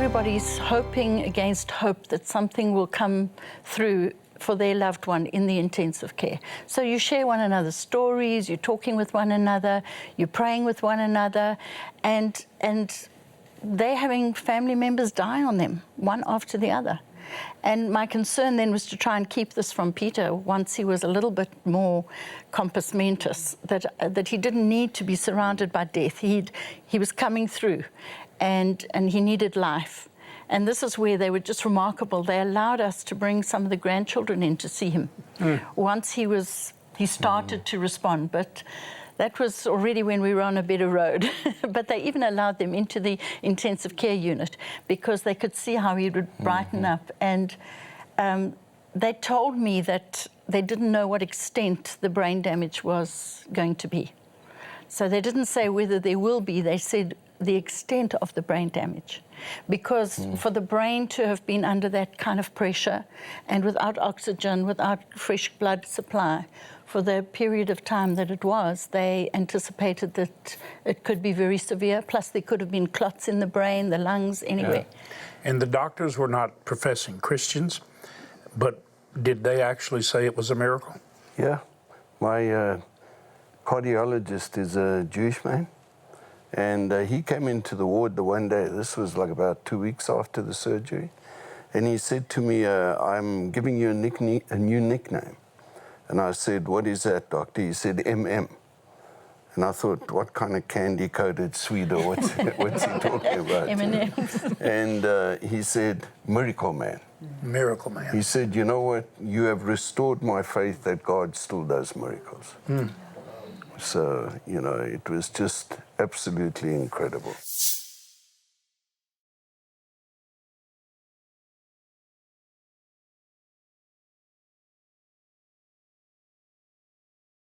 everybody's hoping against hope that something will come through for their loved one in the intensive care. So you share one another's stories, you're talking with one another, you're praying with one another, and they're having family members die on them, one after the other. And my concern then was to try and keep this from Peter once he was a little bit more compos mentis, that he didn't need to be surrounded by death. He was coming through, and he needed life. And this is where they were just remarkable. They allowed us to bring some of the grandchildren in to see him. Once he started to respond, but that was already when we were on a better road. But they even allowed them into the intensive care unit because they could see how he would brighten up. And they told me that they didn't know what extent the brain damage was going to be. So they didn't say whether there will be, they said the extent of the brain damage. Because for the brain to have been under that kind of pressure and without oxygen, without fresh blood supply, for the period of time that it was, they anticipated that it could be very severe. Plus, there could have been clots in the brain, the lungs, anywhere. Yeah. And the doctors were not professing Christians, but did they actually say it was a miracle? Yeah. My cardiologist is a Jewish man, and he came into the ward the one day. This was like about 2 weeks after the surgery, and he said to me, I'm giving you a new nickname. And I said, what is that, doctor? He said, MM. And I thought, what kind of candy-coated sweet, or what's he talking about? M&Ms. And he said, miracle man. Miracle man. He said, you know what? You have restored my faith that God still does miracles. So, you know, it was just absolutely incredible.